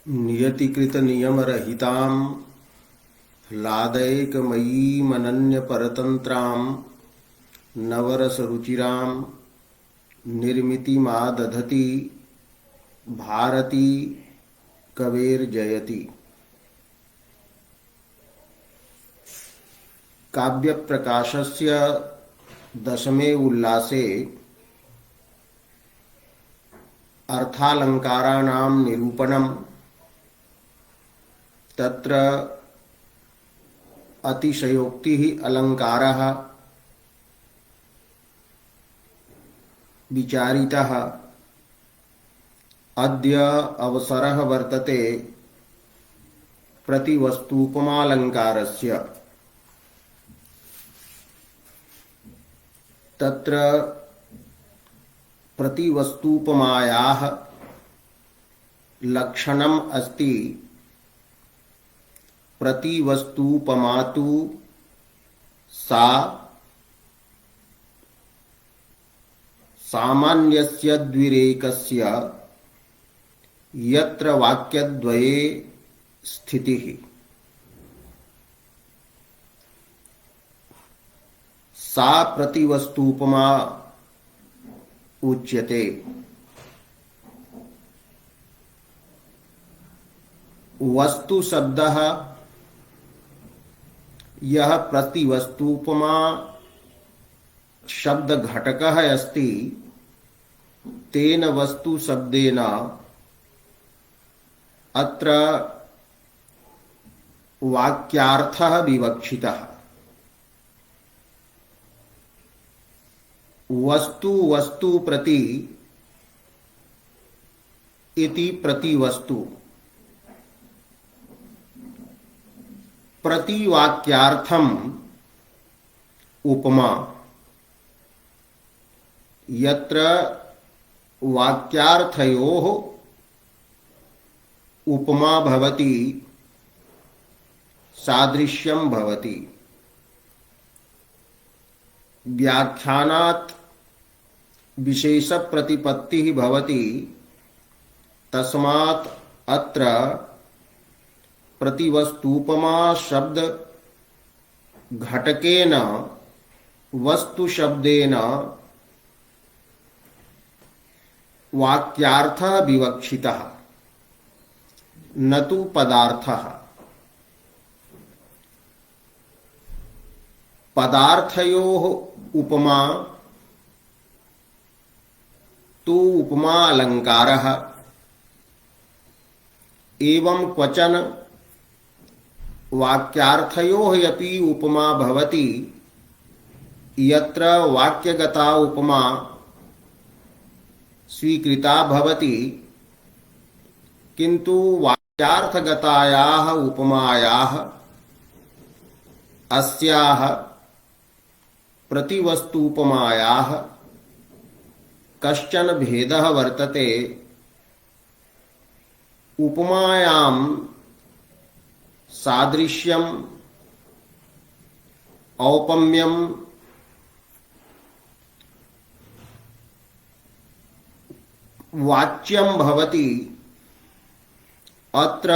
नियतिकृत नियम रहितां लादैकमयीमनन्य परतंत्रां नवरस रुचिरां निर्मितिमादधति भारती कवेर्जयति। काव्य प्रकाशस्य दशमे उल्लासे अर्थालंकाराणां निरूपणं तत्र अतिशयोक्ति अलंकारः विचारितः। अद्य अवसरः वर्तते प्रतिवस्तूपमालंकारस्य। तत्र प्रतिवस्तूपमायाः लक्षणम् अस्ति प्रतिवस्तूपमातु सा सामान्यस्य द्विरेकस्य यत्र वाक्यद्वये स्थितिः। सा प्रतिवस्तूपमा उच्यते। वस्तु शब्दः यह प्रतिवस्तूपमा शब्द घटकः अस्ति तेन वस्तु शब्देन अत्र वाक्यार्थः विवक्षितः। वस्तु वस्तु प्रति इति प्रतिवस्तु। प्रतिवाक्यार्थम उपमा। यत्र वाक्यार्थयोः उपमा भवति सादृश्यं भवति। व्याख्यानात् विशेष प्रतिपत्तिः भवति तस्मात् अत्र प्रतिवस्तूपमा शब्द घटकेन वस्तु शब्देन वाक्यार्थः विवक्षितः न तु पदार्थः। पदार्थयोः उपमा तु उपमा अलंकारः। एवं क्वचन वाक्यार्थयोः अपि उपमा भवति यत्र वाक्यगता उपमा स्वीकृता भवति किंतु वाक्यार्थगतायाः उपमायाः अस्याः प्रतिवस्तूपमायाः कश्चन भेदः वर्तते। उपमायां सादृश्यम् औपम्यं वाच्यं भवति, अत्र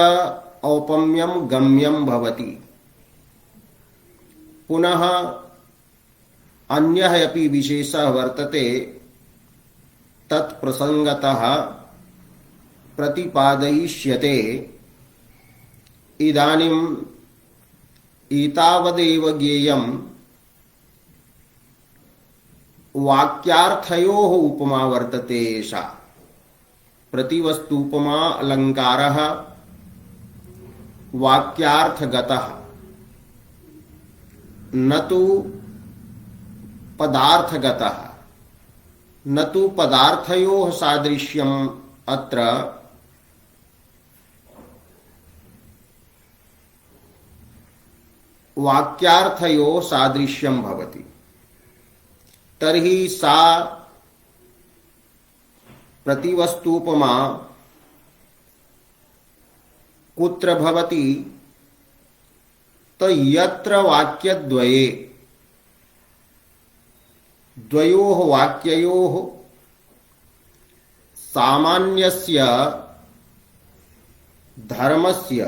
औपम्यं गम्यं भवति। पुनः अन्यः अपि विशेषः वर्तते तत्प्रसंगतः प्रतिपादयिष्यते। इदानीम् एतावदेव ज्ञेयं वाक्यार्थयोः उपमा वर्तते एषा। प्रतिवस्तूपमा अलंकारः वाक्यार्थगतः न तु पदार्थगतः। न तु पदार्थयोः सादृश्यम् अत्र वाक्यार्थयोः सादृश्यं भवति। तर्हि सा प्रतिवस्तूपमा कुत्र भवति? तो यत्र वाक्यद्वये द्वयोः वाक्ययोः सामान्यस्य धर्मस्य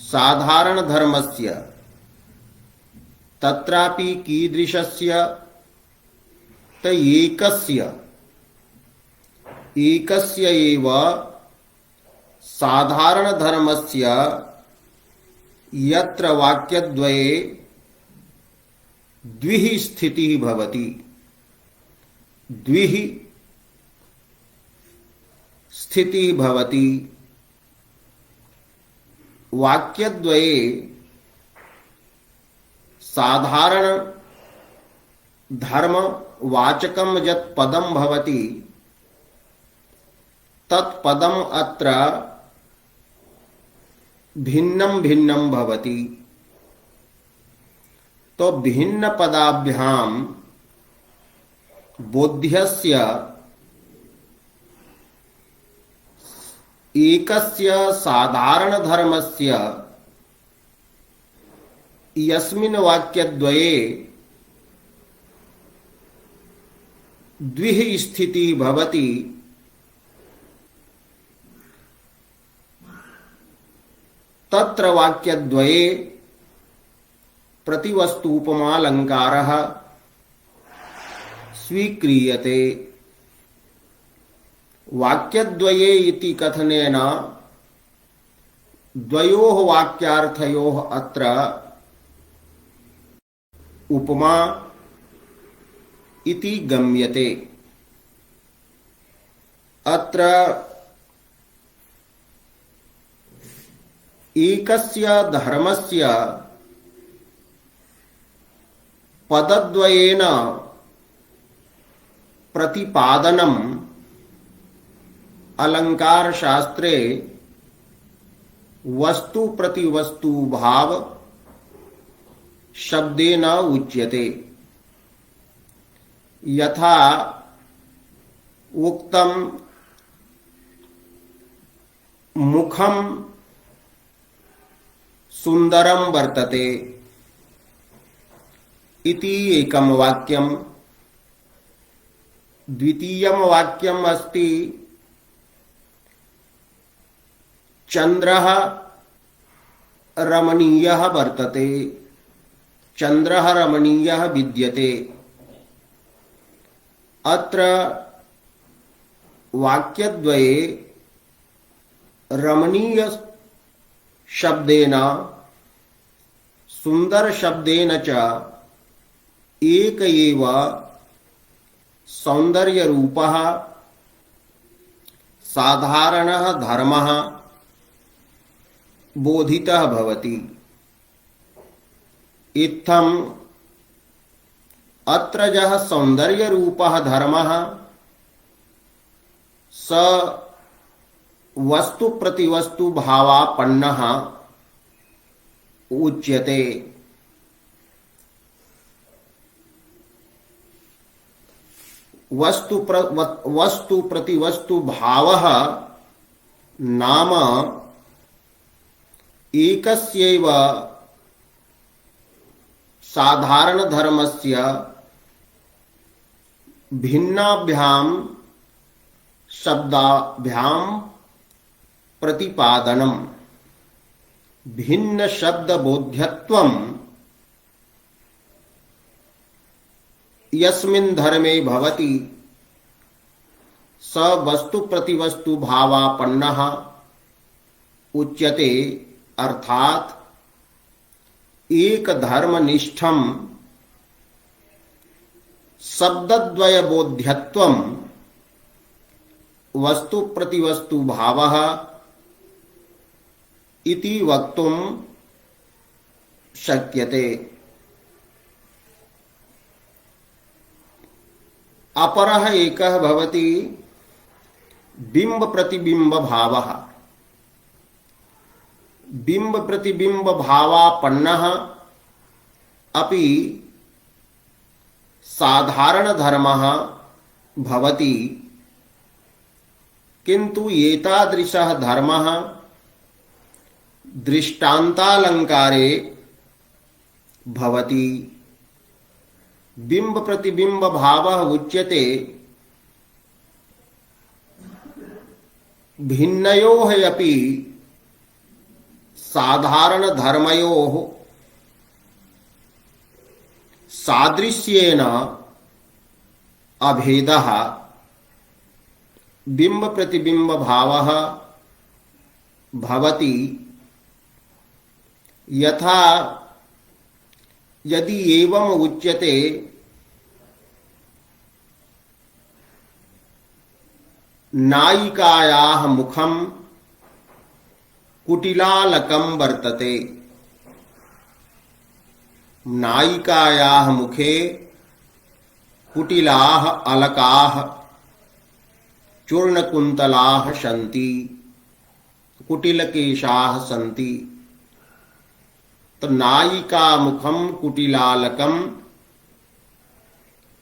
साधारण धर्मस्य तत्रापि कीदृशस्य त एकस्य एव साधारण धर्मस्य यत्र वाक्यद्वये द्विः स्थितिः भवति। द्विः स्थितिः भवति। वाक्यद्वये साधारण धर्म वाचकं यत् पदं भवति तत्पदम् अत्र भिन्नं भिन्नं भवति। तो भिन्न पदाभ्यां बोध्यस्य एकस्य साधारण धर्मस्य यस्मिन् वाक्यद्वये द्विः स्थितिः भवति तत्र वाक्यद्वये प्रतिवस्तूपमालङ्कारः स्वीक्रियते। वाक्यद्वये इति कथनेन द्वयोः वाक्यार्थयोः अत्र उपमा इति गम्यते। अत्र एकस्य धर्मस्य पदद्वयेन प्रतिपादनम् अलंकार शास्त्रे वस्तु प्रतिवस्तु भाव शब्देन उच्यते। यथा उक्तम मुखम सुंदरम वर्तते इति एकम वाक्यम। द्वितीयम वाक्यम अस्ति चंद्रः रमणीयः वर्तते, चंद्रः रमणीयः विद्यते। अत्र वाक्यद्वये रमणीय शब्देन सुंदर शब्देन च एक एव सौंदर्य रूपः साधारणः धर्मः बोधितः भवति। इत्थम् अत्र यः सौंदर्य रूपः धर्मः स वस्तु प्रतिवस्तु भावापन्नः उच्यते। वस्तु प्रतिवस्तु भावः नाम एकस्यैव साधारण धर्मस्य भिन्नाभ्यां शब्दाभ्यां प्रतिपादनम्। भिन्न शब्द बोध्यत्वं यस्मिन् धर्मे भवति स वस्तु प्रतिवस्तु भावापन्नः उच्यते। अर्थात एक धर्मनिष्ठं शब्दद्वय बोध्यत्वं वस्तु प्रतिवस्तु भावः इति वक्तुं शक्यते। अपरः एकः भवति बिंब प्रतिबिंब भावः। बिंब प्रतिबिंब भावापन्नः अपि साधारण धर्मः भवति, किंतु एतादृशः धर्मः दृष्टान्तालंकारे भवति। बिंब प्रतिबिंब भावः उच्यते भिन्नयोः अपि साधारणधर्मयोः सादृश्येन अभेदः बिम्बप्रतिबिम्बभावः भवति। यथा यदि एवं उच्यते नायिकायाः मुखं कुटिलालकं वर्तते। नायिकायाः मुखे कुटिलाः अलकाः चूर्णकुन्तलाः सन्ति, कुटिलकेशाः सन्ति। तो नायिका मुखं कुटिलालकम्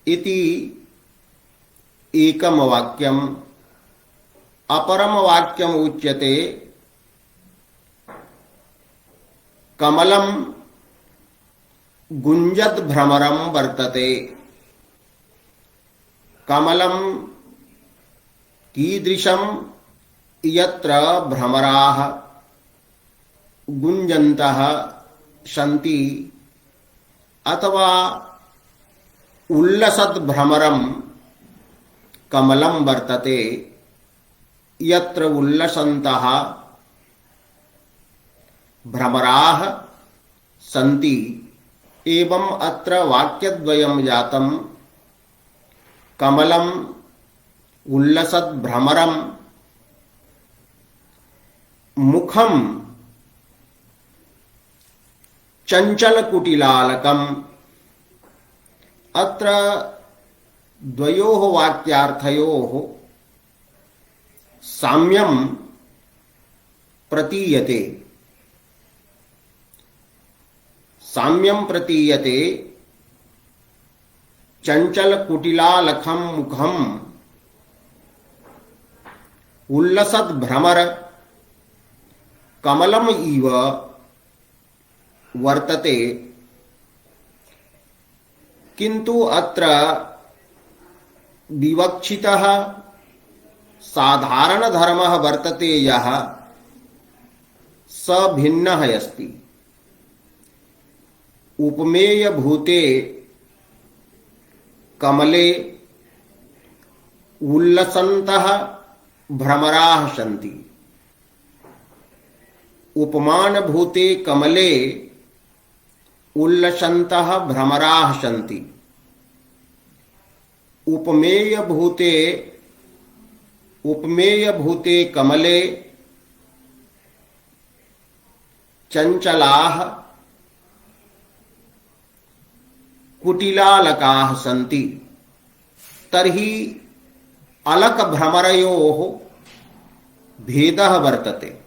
इति एकम वाक्यम्। अपरम वाक्यम् उच्यते कमलं गुञ्जद्भ्रमरं वर्तते। कमलं कीदृशं यत्र भ्रमराः गुञ्जन्तः सन्ति, अथवा उल्लसद्भ्रमरं कमलं वर्तते यत्र उल्लसन्तः भ्रमराः सन्ति। एवं अत्र वाक्यद्वयं जातं। कमलम् उल्लसद्भ्रमरं, मुखं चञ्चलकुटिलालकम्। अत्र द्वयोः वाक्यार्थयोः साम्यं प्रतीयते। साम्यं प्रतीयते। चञ्चलकुटिलालकं मुखं उल्लसद्भ्रमर कमलम् इव वर्तते। किन्तु अत्र विवक्षितः साधारणधर्मः वर्तते यः, स भिन्नः अस्ति। उपमेयभूते कमले उल्लसन्तः भ्रमराः सन्ति। उपमानभूते कमले उल्लसन्तः भ्रमराः सन्ति। उपमेयभूते कमले चञ्चलाः कुटिलालकाः सन्ति। तर्हि अलकभ्रमरयोः भेदः वर्तते।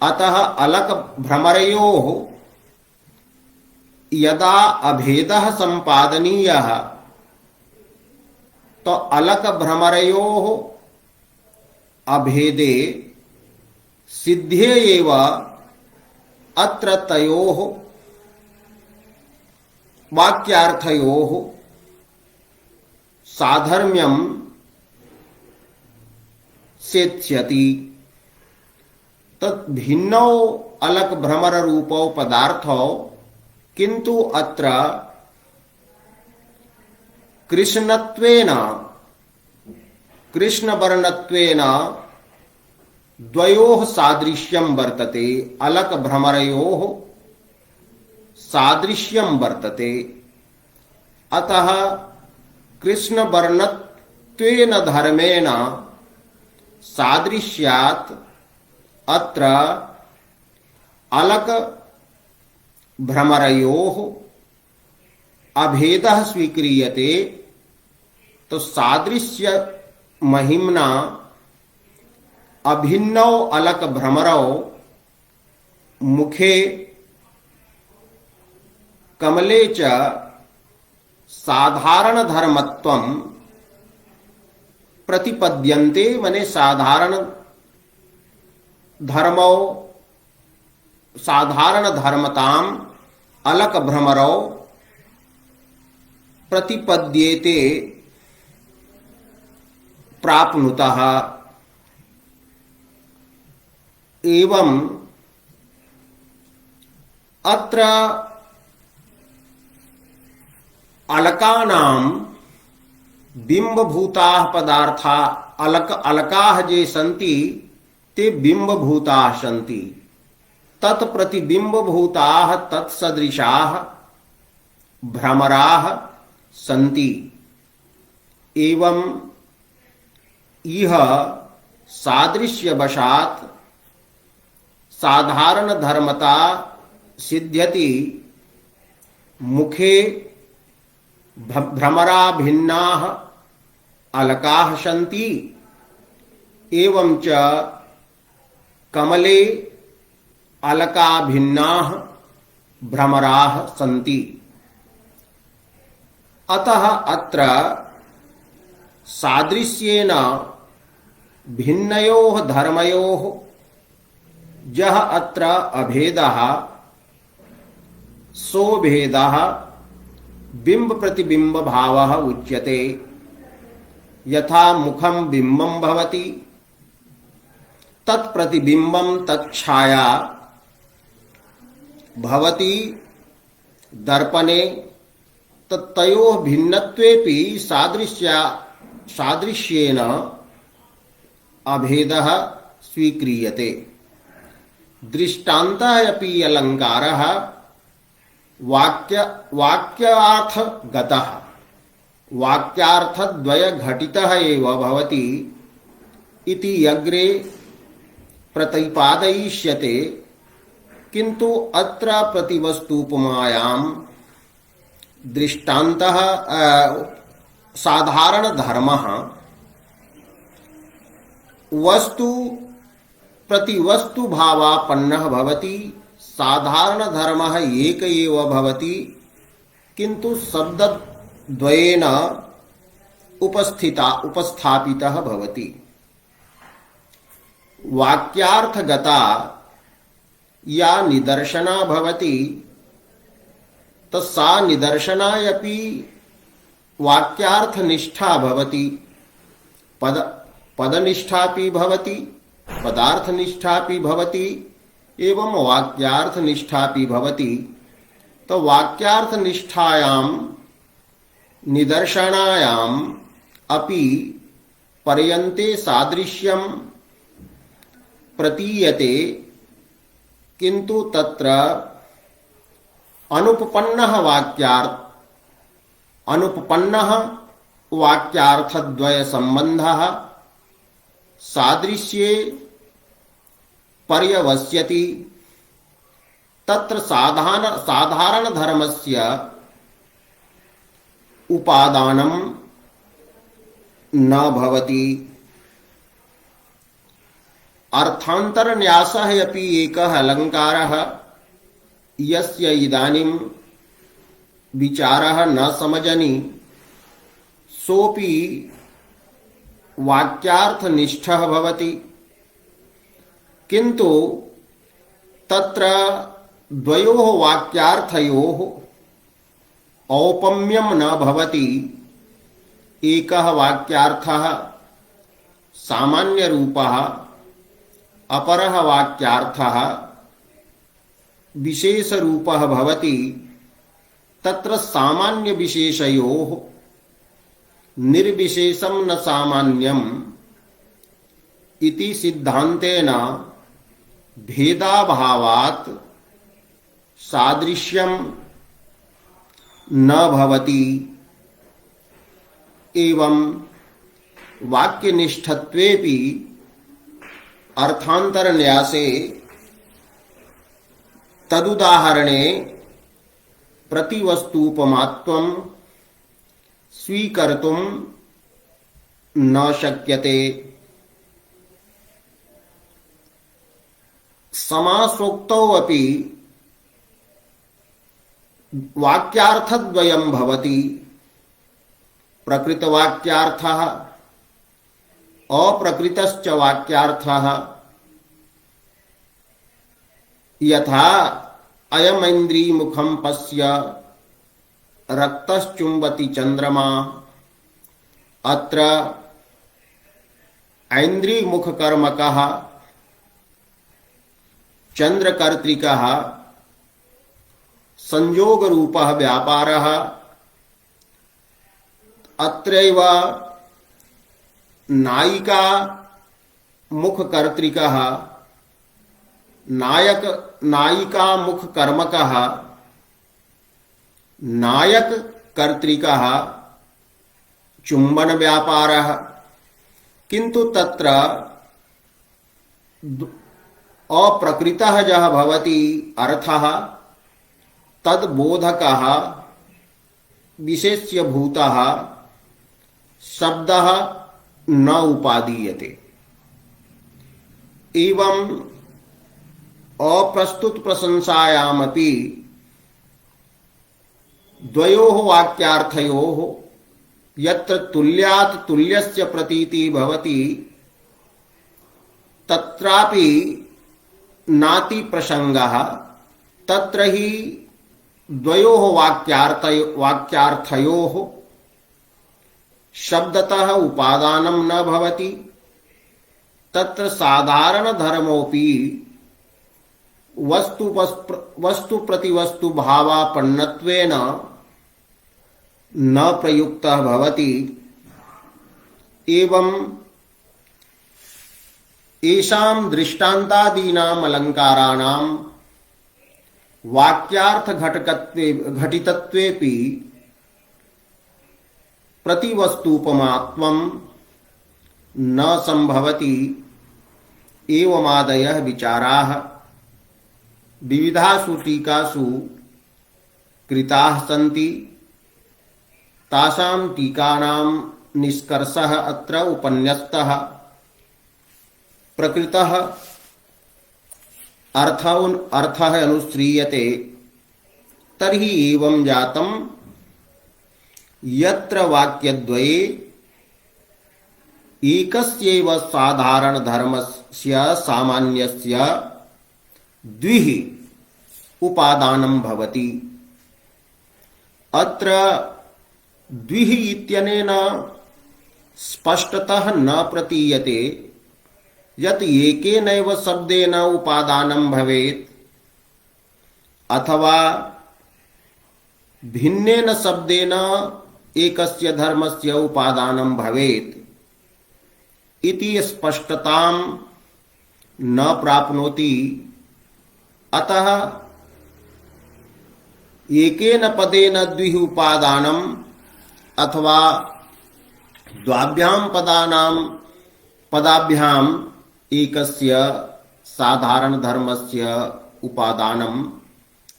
अतः अलकभ्रमरयोः यदा अभेदः सम्पादनीयः, तो अलकभ्रमरयोः अभेदे सिद्धे एव अत्र तयोः वाक्यार्थयोः साधर्म्यं सेत्स्यति। तत् भिन्नौ अलकभ्रमररूपौ पदार्थौ, किन्तु अत्र कृष्णत्वेन कृष्णवर्णत्वेन द्वयोः सादृश्यं वर्तते। अलकभ्रमरयोः सादृश्यं वर्तते। अतः कृष्णवर्णत्वेन धर्मेण सादृश्यात् अत्र अलकभ्रमरयोः अभेदः स्वीक्रियते। तो सादृश्य महिम्ना अभिन्नौ अलकभ्रमरौ मुखे कमले च साधारण धर्मत्वं प्रतिपद्यन्ते। मने साधारण धर्मौ साधारण धर्मताम् अलकभ्रमरौ प्रतिपद्येते प्राप्नुतः। एवं अत्र अलकानां बिंबभूताः पदार्थाः अलकाः ये सन्ति ते बिंबभूताः सन्ति। तत्प्रतिबिंबभूताः तत्सदृशाः भ्रमराः सन्ति। एवं इह सादृश्यवशात् साधारण धर्मता सिद्ध्यति। मुखे भ्रमरा भिन्नाः अलकाः सन्ति। एवं च कमले अलका भिन्नाः भ्रमराः सन्ति। अतः अत्र सादृश्येन भिन्नयोः धर्मयोः यः अत्र अभेदः सो भेदः बिंब प्रतिबिंब भावः उच्यते। यथा मुखं बिंबं भवति तत्प्रतिबिंबं तच्छाया भवति दर्पणे, तत्तयोः भिन्नत्वेपि सादृश्येन अभेदः स्वीक्रियते। दृष्टान्तः अपि अलङ्कारः वाक्यार्थगतः वाक्यार्थद्वयघटितः एव भवति इति अग्रे प्रतिपादयिष्यते। किन्तु अत्र प्रतिवस्तुपमायां दृष्टान्तः साधारणधर्मः वस्तु प्रतिवस्तु भावापन्नः भवति। साधारणधर्मः एक एव भवति, किन्तु शब्दद्वयेन उपस्थापितः भवति। वाक्यार्थगता या निदर्शना भवति तस्सा निदर्शना अपि वाक्यार्थनिष्ठा भवति। पदनिष्ठापि भवति, पदार्थनिष्ठापि भवति, एवं वाक्यार्थनिष्ठापि भवति। तो वाक्यार्थनिष्ठायां निदर्शनायाम् अपि पर्यन्ते सादृश्यं प्रतीयते, किन्तु तत्र अनुपपन्नः वाक्यार्थद्वय संबंधः सादृश्ये पर्यवस्यति। तत्र साधारण धर्मस्य उपादानं न भवति। अर्थान्तरन्यासः अपि एकः अलङ्कारः यस्य इदानीं विचारः न समजनि सोपि वाक्यार्थनिष्ठः भवति, किन्तु तत्र द्वयोः वाक्यार्थयोः औपम्यं न भवति। एकः वाक्यार्थः सामान्यरूपः, अपरः वाक्यार्थः विशेषरूपः भवति। तत्र सामान्यविशेषयोः निर्विशेषं न सामान्यम् इति सिद्धान्तेन भेदाभावात् सादृश्यं न भवति। एवं वाक्यनिष्ठत्वेपि अर्थान्तरन्यासे तदुदाहरणे प्रतिवस्तूपमात्वं स्वीकर्तुं न शक्यते। समासोक्तौ अपि वाक्यार्थद्वयं भवति। प्रकृतवाक्यार्थः, अप्रकृतश्च वाक्यार्थः। यथा अयमेन्द्रियमुखं पश्य रक्तश्चुम्बति चंद्रमा। अत्र ऐन्द्रियमुखकर्मकः चंद्रकर्तृकः संयोगरूपः व्यापारः अत्रैव नायिका मुखकर्तृकः नायिका मुखकर्मकः नायक कर्तृकः चुंबन व्यापारः किंतु तत्र अप्रकृतः यः भवति अर्थः तद्बोधकः विशेष्यभूतः शब्दः न उपादीयते। एवं अप्रस्तुत प्रशंसायामपि द्वयोः वाक्यार्थयोः यत्र तुल्यात् तुल्यस्य प्रतीति भवति तत्रापि नाति प्रसंगः तत्र हि द्वयोः वाक्यार्थयोः शब्दतः उपादानं न भवति। तत्र साधारण धर्मोपि वस्तु प्रतिवस्तु भावापन्नत्वेन न प्रयुक्तः भवति। एवं येषां दृष्टान्तादीनाम् अलङ्काराणां वाक्यार्थ घटितत्वेपि प्रतिवस्तूपमात्वं न संभवति। एवमादयः विचाराः विविधासु टीकासु कृताः सन्ति। तासां टीकानां निष्कर्षः अत्र उपन्यस्तः। प्रकृतः अर्थः अनुश्रीयते तर्हि एवं जातं यत्र वाक्यद्वये एकस्यैव साधारण धर्मस्य सामान्यस्य द्विः उपादानं भवति। अत्र द्विः इत्यनेन स्पष्टतः न प्रतीयते यत् एकेनैव शब्देन उपादानं भवेत् अथवा भिन्नेन शब्देन एकस्य धर्मस्य उपादानं भवेत् इति स्पष्टतां न प्राप्नोति। अतः एकेन पदेन द्विः उपादानम् अथवा द्वाभ्यां पदाभ्याम् एकस्य साधारण धर्मस्य उपादानम्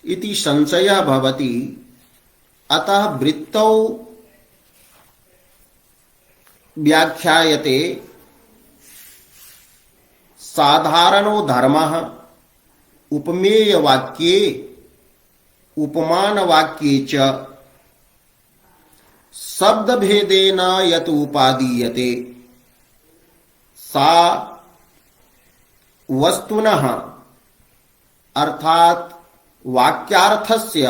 इति संशयः भवति। अतः वृत्तौ व्याख्यायते साधारणो धर्मः उपमेय वाक्ये उपमान वाक्ये च शब्द भेदेन यत उपादीयते सा वस्तुनः अर्थात वाक्यार्थस्य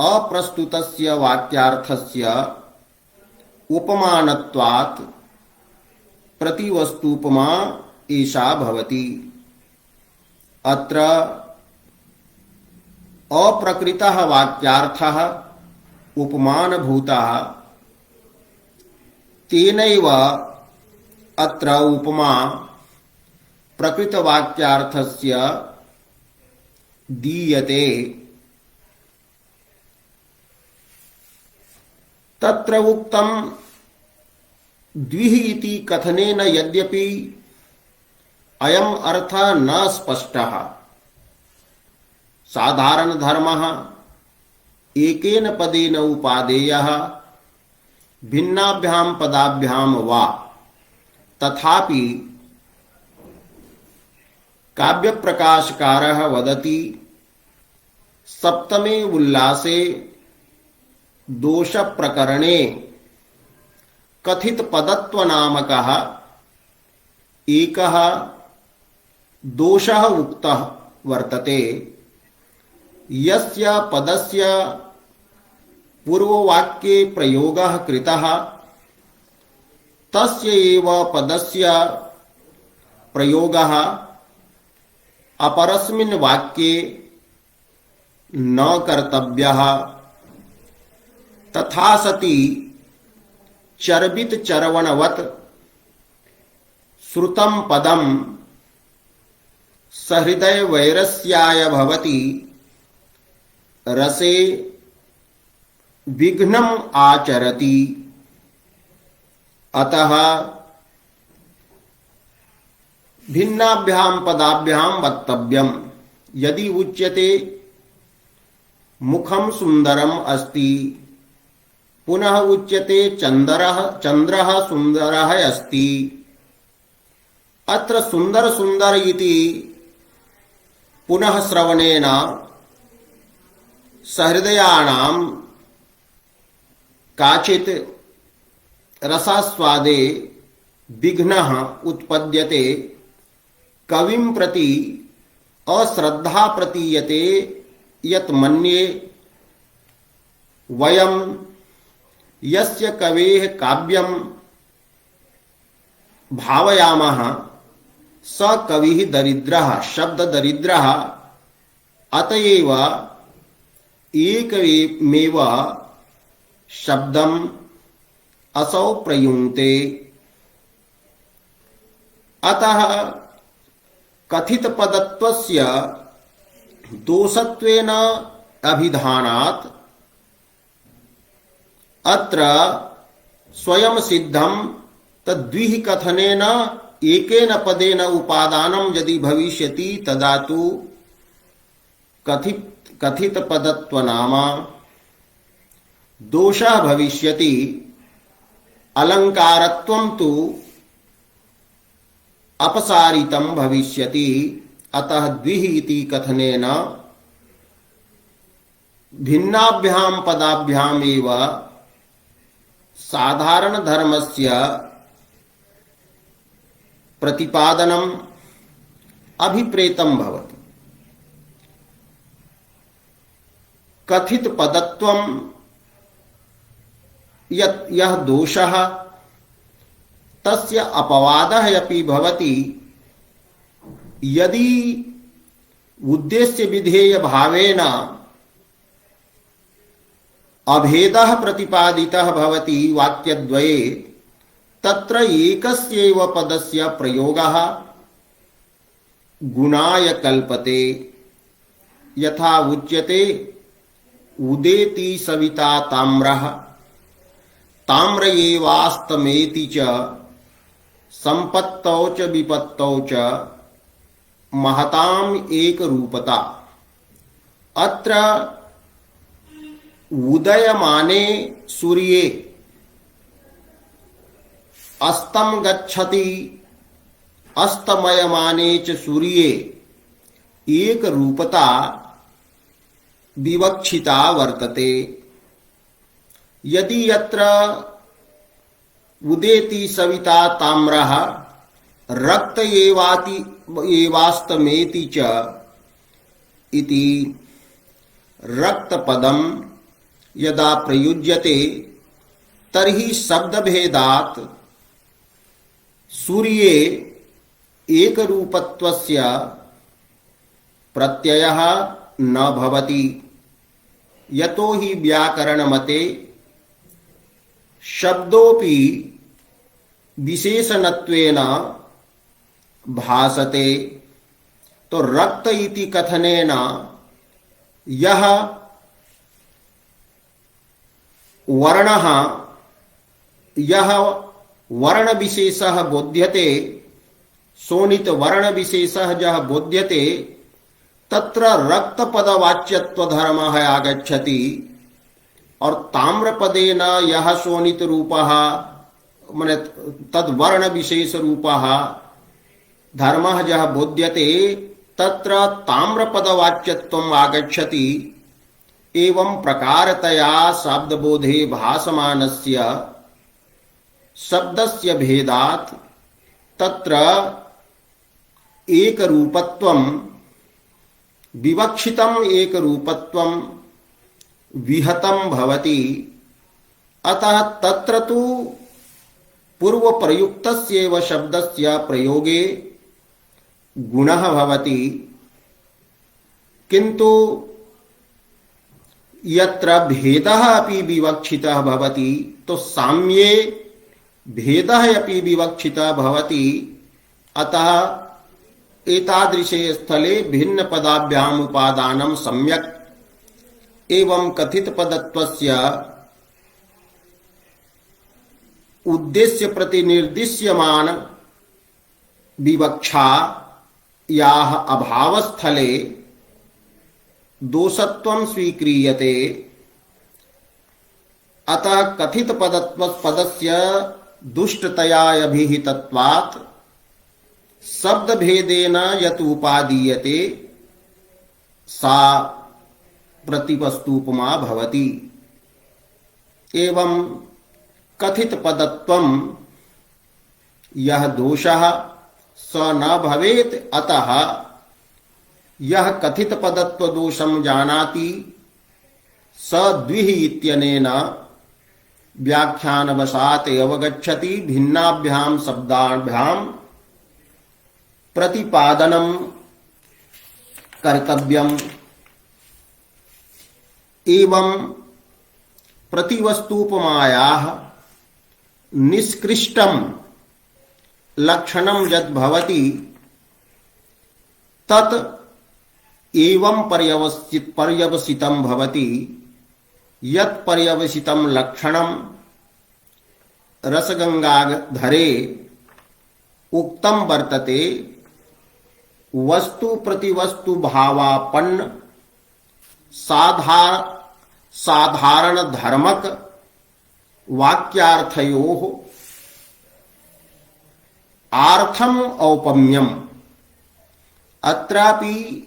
अप्रस्तुतस्य वाक्यार्थस्य उपमानत्वात् प्रतिवस्तुपमा एषा भवति। अत्र अप्रकृतः वाक्यार्थः उपमानभूतः तेनैव अत्र उपमा प्रकृतवाक्यार्थस्य दीयते। तत्र उक्तं द्विः इति कथनेन यद्यपि अयम् अर्थः न स्पष्टः साधारण धर्मः एकेन पदेन उपादेयः भिन्नाभ्यां पदाभ्यां वा तथापि काव्य प्रकाशकारः वदति सप्तमे उल्लासे दोष प्रकरणे कथित पदत्व नामकः एकः दोषः उक्तः वर्तते यस्य पदस्य पूर्ववाक्ये प्रयोगः कृतः तस्य एव पदस्य प्रयोगः अपरस्मिन् वाक्ये न कर्तव्यः। तथा सति चर्बित चर्वणवत् श्रुतं पदं सहृदय वैरस्याय भवति रसे विघ्नम् आचरति। अतः भिन्नाभ्यां पदाभ्यां वक्तव्यम्। यदि उच्यते मुखं सुंदरम अस्ति, पुनः उच्यते चंद्रः सुंदरः अस्ति। अत्र सुंदर सुंदर इति पुनः श्रवणेन सहृदयानां काचित् रसास्वादे विघ्नः उत्पद्यते। कविं प्रति अश्रद्धा प्रतीयते यत् मन्ये वयं यस्य कवेः काव्यं भावयामः स कविः दरिद्रः, शब्द दरिद्रः। अतएव एकमेव शब्दम् असौ प्रयुङ्क्ते। अतः कथित पदत्वस्य दोषत्वेन अभिधानात् अत्र स्वयं सिद्धं तद्विः कथनेन एकेन पदेन उपादानं यदि भविष्यति तदा तु कथित पदत्व नाम दोषः भविष्यति। अलंकारत्वं तु अपसारितं भविष्यति। अतः द्विः इति कथनेन भिन्नाभ्यां पदाभ्याम् एव साधारण धर्मस्य प्रतिपादनम् अभिप्रेतं भवति। कथित पदत्वं यः दोषः तस्य अपवादः अपि भवति। यदि उद्देश्य विधेय भावेन अभेदः प्रतिपादितः भवति वाक्यद्वये, तत्र एकस्यैव पदस्य प्रयोगः गुणाय कल्पते। यथा उच्यते उदेति सविता ताम्रः, ताम्र एवास्तमेति च संपत्तौ च विपत्तौ च महताम् एक रूपता। अत्र उदयमाने सूर्ये अस्तं गच्छति, अस्तमयमाने च सूर्ये एक रूपता विवक्षिता वर्तते। यदि यत्र उदेति सविता ताम्रः रक्त एवास्तमेति च इति रक्तपदं यदा प्रयुज्यते तर्हि शब्दभेदात् सूर्ये एकरूपत्वस्य प्रत्ययः न भवति। यतो हि व्याकरणमते शब्दोपि विशेषणत्वेन भासते। तो रक्त इति कथनेन यह वर्णः, यह वर्ण विशेषः बोध्यते, शोणित वर्ण विशेषः यः बोध्यते, तत्र रक्तपदवाच्यत्व धर्मः आगच्छति। और ताम्रपदेन यः शोणित रूपः माने तद्वर्ण विशेष रूपः धर्मः यः बोध्यते, तत्र ताम्रपदवाच्यत्वम् आगच्छति। एवं प्रकारतया शब्दबोधे भासमानस्य शब्दस्य भेदात् तत्र एकरूपत्वं विवक्षितम् एकरूपत्वं विहतं भवति। अतः तत्र तु पूर्वप्रयुक्तस्यैव शब्दस्य प्रयोगे गुणः भवति। किंतु यत्र भेदः अपि विवक्षितः भवति तो साम्ये भेदः अपि विवक्षितः भवति। अतः एतादृशे स्थले भिन्न पदाभ्याम उपादानं सम्यक् एवं कथित पदत्वस्य उद्देश्य प्रतिनिर्दिश्यमान विवक्षा याः अभावस्थले दोषत्वं स्वीक्रियते। अतः कथित पदस्य दुष्टतया अभिहितत्वात् शब्द भेदेन यत् उपादीयते सा प्रतिवस्तुपमा भवति। एवं कथित पदत्वं यह दोषः स न भवेत्। अतः यह कथित पदत्व दोषं जानाति स द्विहि इत्यनेन व्याख्यानवशात् अवगच्छति। भिन्नाभ्यां शब्दाभ्यां प्रतिपादनं कर्तव्यम्। एवं प्रतिवस्तुपमायाः निष्कृष्टं लक्षणं यत् भवति तत् एवं पर्यवसितं भवति। यत् पर्यवसितं लक्षणं रसगंगाधरे उक्तं वर्तते। वस्तु प्रतिवस्तु भावापन्न साधारण धर्मक वाक्यार्थयोः आर्थम औपम्यम। अत्रापि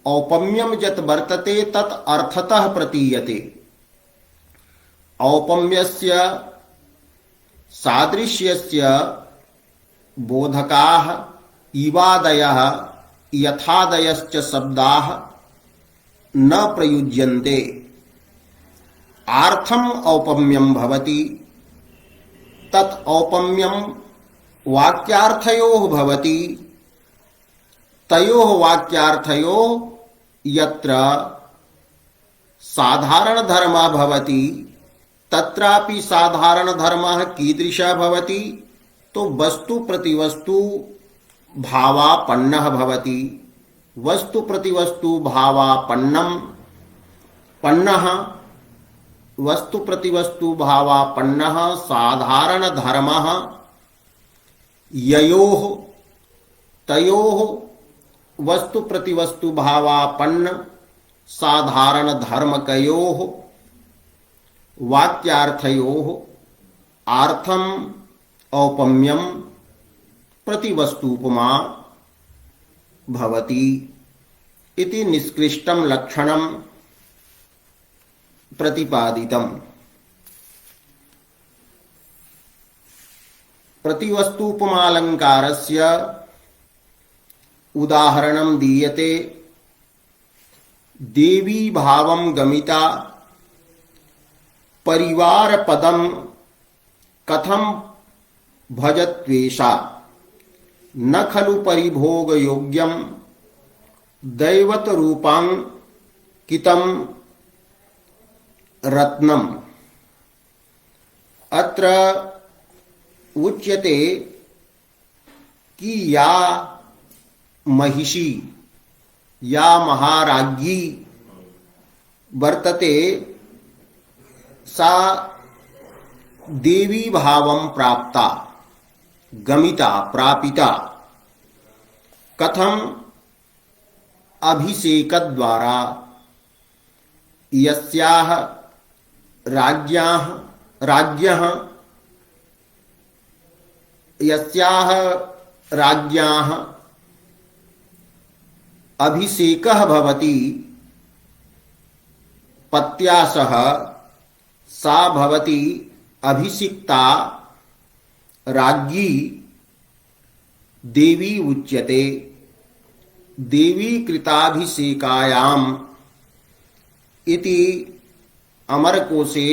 औपम्यम यत् वर्तते तत् अर्थतः प्रतीयते। औपम्यस्य सादृश्यस्य बोधकाः इवादयः यथादयश्च शब्दाः न प्रयुज्यन्ते। आर्थम औपम्यम भवति। तत् औपम्यम वाक्यार्थयोः भवति। तयोः वाक्यार्थयोः यत्र साधारण धर्मः भवति तत्रापि साधारण धर्मः कीदृशः भवति तो वस्तु प्रतिवस्तु भावापन्नः भवति। वस्तु प्रतिवस्तु भावापन्नं पन्नः वस्तु प्रतिवस्तु भावापन्नः साधारण धर्मः ययोः तयोः वस्तु प्रतिवस्तु भावापन्न साधारण धर्मकयोः वाक्यार्थयोः आर्थम औपम्यम प्रतिवस्तुपमा भवति इति निष्कृष्टं लक्षणं प्रतिपादितम्। प्रतिवस्तुपमालंकारस्य उदाहरणं दीयते। देवी भावं गमिता परिवार पदम कथम भजत्वेषा न खलु परिभोग योग्यम दैवत रूपांकितं रत्नम। अत्र उच्यते कि या महिषी या महाराज्ञी वर्तते सा देवी भावं प्राप्ता गमिता प्रापिता। कथम अभिषेकद्वारा यस्याः राज्ञाः अभिषेकः भवति पत्या सह सा भवति अभिषिक्ता राज्ञी देवी उच्यते। देवी कृताभिषेकायाम इति अमरकोशे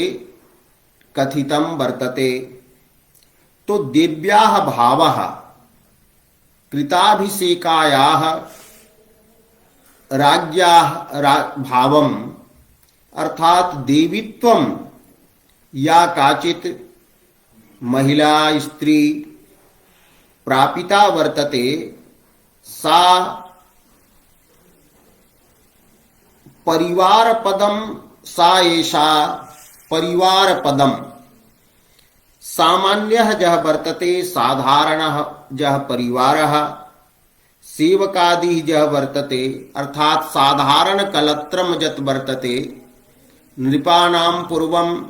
कथितं वर्तते। तो देव्याः भावः कृताभिषेकायाः भावम अर्थात देवीत्वम या काचित महिला स्त्री प्रापिता वर्तते सा परिवार पदम सा एषा परिवार पदम सामान्यः जः वर्तते साधारणः जः परिवारः सेवकादिः जः वर्तते अर्थात साधारण कलत्रम जत वर्तते नृपाणां पूर्वम्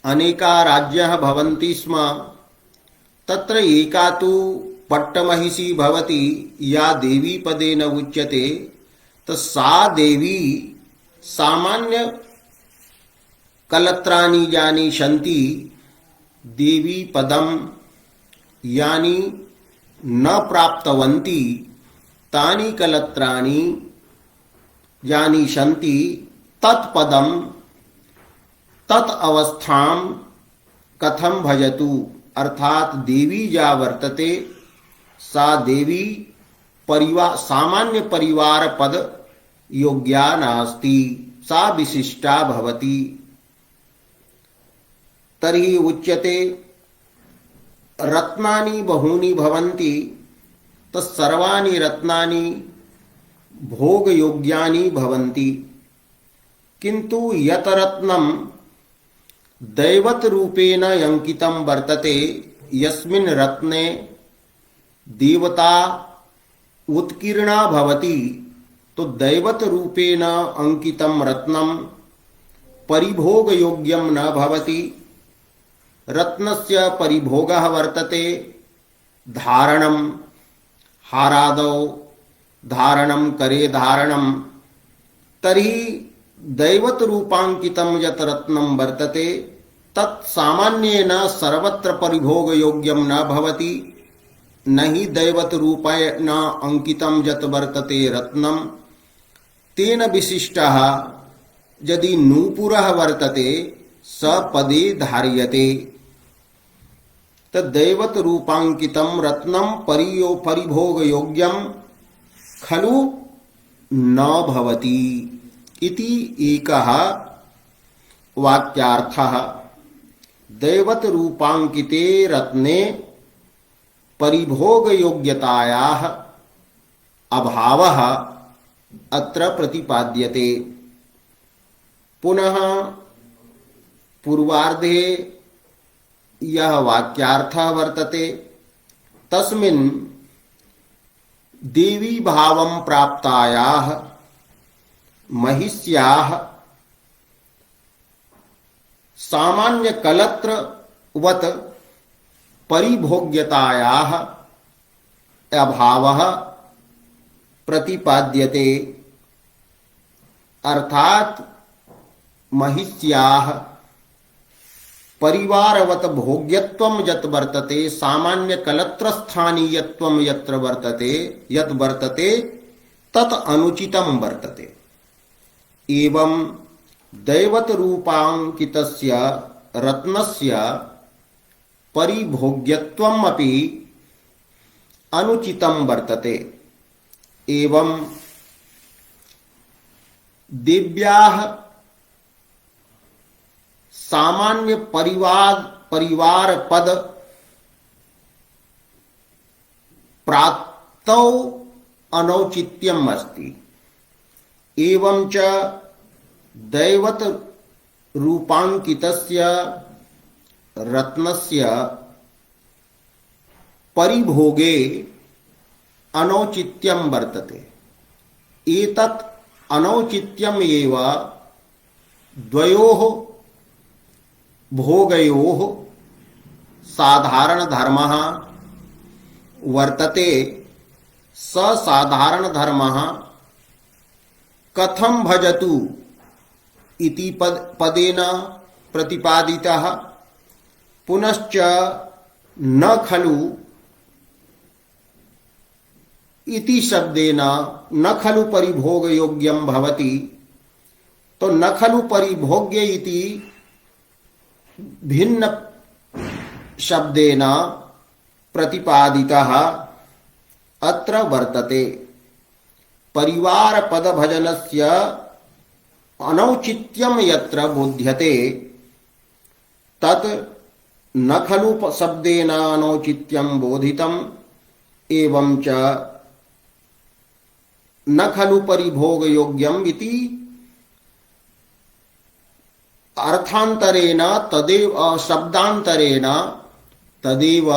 अनेका राज्यः भवन्ति स्म तत्र एका तु पट्टमहिषी भवति या देवी पदेन उच्यते तो सा देवी सामान्य कलत्राणि यानि सन्ति देवी पदम यानि न प्राप्तवन्ति तानि कलत्राणि यानि सन्ति तत्पदम तत् अवस्थां कथं भजतु अर्थात देवी या वर्तते सा देवी परिवार सामान्य परिवार पद योग्या नास्ति सा विशिष्टा भवति तर्हि उच्यते रत्नानि बहूनि भवन्ति तत्सर्वाणि रत्नानि भोगयोग्यानि भवन्ति किन्तु यत् रत्नं दैवत रूपेण अंकितं वर्तते यस्मिन् रत्ने देवता उत्कीर्णा भवति तो दैवत रूपेण अंकितं रत्नं परिभोग योग्यं न भवति रत्नस्य परिभोगः वर्तते धारणं हारादौ धारणं करे धारणं तर्हि दैवत रूपांकितं यत् रत्नं वर्तते तत् सामान्येन सर्वत्र परिभोग योग्यं न भवति न हि दैवत रूपेण अंकितं यत् वर्तते रत्नं तेन विशिष्टः यदि नूपुरः वर्तते स पदे धार्यते तद्दैवत रूपांकितं रत्नं परिभोग योग्यं खलु न भवति इति एकः वाक्यार्थः दैवत रूपांकिते रत्ने परिभोग योग्यतायाः अभावः अत्र प्रतिपाद्यते पुनः पूर्वार्धे यह वाक्यार्थः वर्तते तस्मिन् देवी भावं प्राप्तायाः महिष्याः सामान्य कलत्रवत् परिभोग्यतायाः अभावः प्रतिपाद्यते अर्थात महिष्याः परिवारवत भोग्यत्वं यत् वर्तते सामान्य कलत्रस्थानीयत्वं यत्र वर्तते यत् वर्तते तत् अनुचितं वर्तते एवं दैवत रूपांकितस्य रत्नस्य परिभोग्यत्वम् अपि अनुचितं वर्तते एवं दिव्याः सामान्य परिवार पद प्राप्तौ अनौचित्यम् अस्ति एवं च दैवत रूपांकितस्य रत्नस्य परिभोगे अनौचित्यं वर्तते एतत् अनौचित्यम् एव द्वयोः भोगयोः साधारण धर्मः वर्तते स साधारण धर्मः कथं भजतु इति पदेन प्रतिपादितः पुनश्च न खलु इति शब्देन न खलु परिभोग योग्यं भवति तो न खलु परिभोग्य इति भिन्न शब्देन प्रतिपादितः अत्र वर्तते परिवार पद भजनस्य अनौचित्यम यत्र बोध्यते तत् न खलु शब्देन अनौचित्यम बोधितम एवं च न खलु परिभोग योग्यम इति अर्थांतरेण तदेव शब्दांतरेण तदेव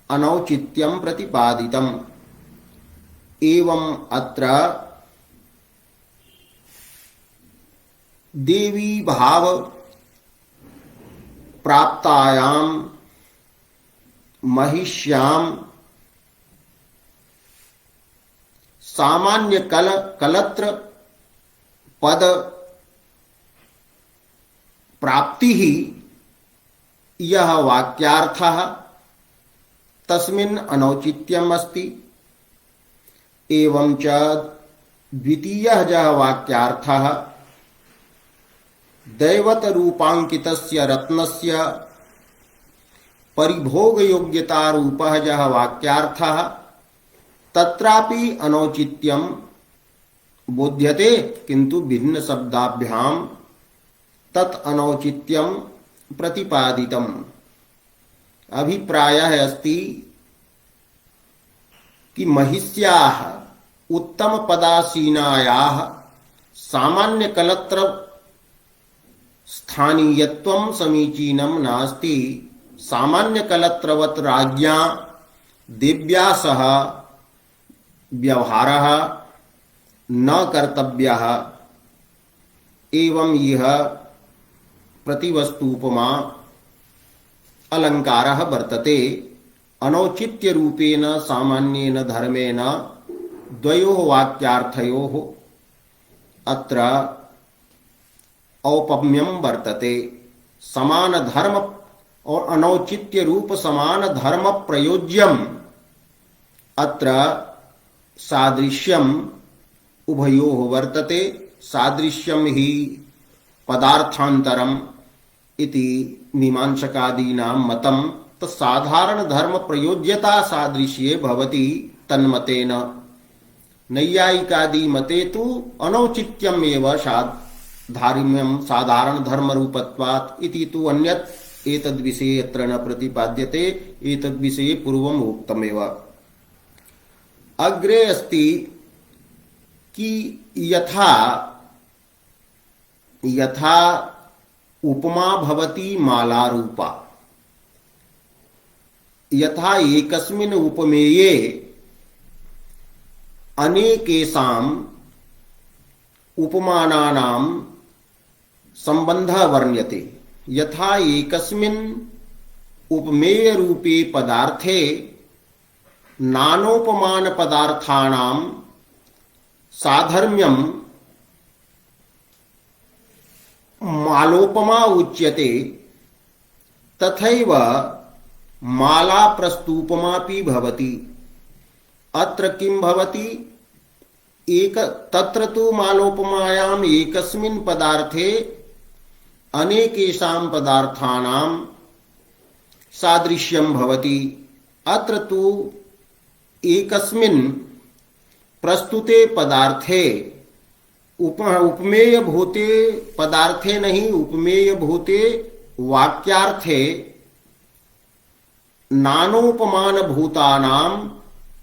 अनौचित्यम प्रतिपादितम। एवं अत्र देवी भाव प्राप्तायां महिष्यां सामान्य कलत्र पद प्राप्ति ही यह वाक्यार्थः तस्मिन् अनौचित्यम् अस्ति। एवं च द्वितीयः यः वाक्यार्थः दैवत रूपांकितस्य रत्नस्य परिभोग योग्यता रूपः यः वाक्यार्थः तत्रापि अनौचित्यं बोध्यते किंतु भिन्न शब्दाभ्यां तत् अनौचित्यं प्रतिपादितम्। अभिप्रायः अस्ति कि महिष्याः उत्तम पदासीनायाः सामान्य कलत्र स्थानीयत्वं समीचीनं नास्ति। सामान्य कलत्रवत् राज्ञा देव्या सह व्यवहारः न कर्तव्यः। एवं यह प्रतिवस्तुपमा अलंकारः वर्तते। अनौचित्य रूपेण सामान्येन धर्मेण द्वयोः वाक्यार्थयोः अत्र औपम्यं वर्तते। समान धर्म और अनौचित्य रूप समान धर्म प्रयोज्यम अत्र सादृश्यम उभयोः वर्तते। सादृश्यम ही पदार्थांतरम इति मीमांसकादीनां मतं। तो साधारण धर्म प्रयोज्यता सादृश्ये भवति तन्मतेन। नैयायिकादि मते तु अनौचित्यम एव धारिम्यम साधारण धर्म रूपत्वात् इति तु अन्यत् एतद्विषये अत्र न प्रतिपाद्यते। एतद्विषये पूर्वम् उक्तमेव। अग्रे अस्ति कि यथा उपमा भवति माला रूपा। यथा एकस्मिन् उपमेये अनेकेषाम् उपमानानां संबंधः वर्ण्यते। यथा एकस्मिन् उपमेय रूपे पदार्थे नानोपमान पदार्थानां साधर्म्यं मालोपमा उच्यते तथैव माला प्रस्तुपमापि भवति। अत्र किं भवति? तत्र तु मालोपमायाम् एकस्मिन् पदार्थे अनेकेषां पदार्थानां सादृश्यं भवति। अत्र तु एकस्मिन् प्रस्तुते पदार्थे उपमेय भूते पदार्थे नहीं उपमेय भूते वाक्यार्थे नानोपमान भूतानां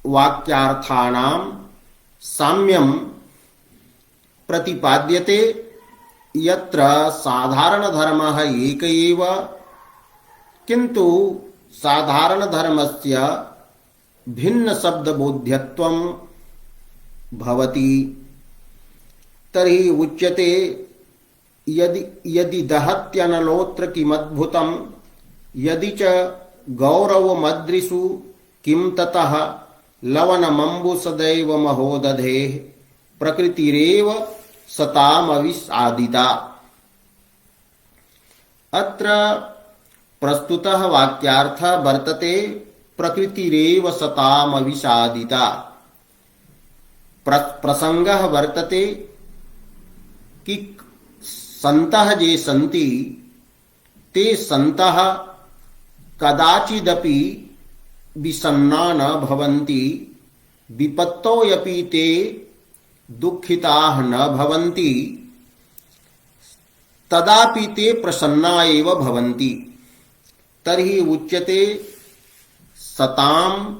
वाक्यार्थानां साम्यं प्रतिपाद्यते। यत्र साधारण धर्मः एक एव किंतु साधारण धर्मस्य भिन्न शब्द बोध्यत्वं भवति। तर्हि उच्यते यदि दहत्यनलोत्र किमद्भुतं यदि च गौरवमद्रिषु किं ततः लवनमम्बु सदैव महोदधेः प्रकृतिरेव सतामविषादिता। अत्र प्रस्तुतः वाक्यार्थः वर्तते प्रकृतिरेव सतामविषादिता। प्रसंगः वर्तते कि सन्तः ये सन्ति ते सन्तः कदाचिदपि विषण्णा न भवन्ति। विपत्तोऽपि ते दुःखिताः न भवन्ति तदापि ते प्रसन्ना एव भवन्ति। तर्हि उच्यते सताम्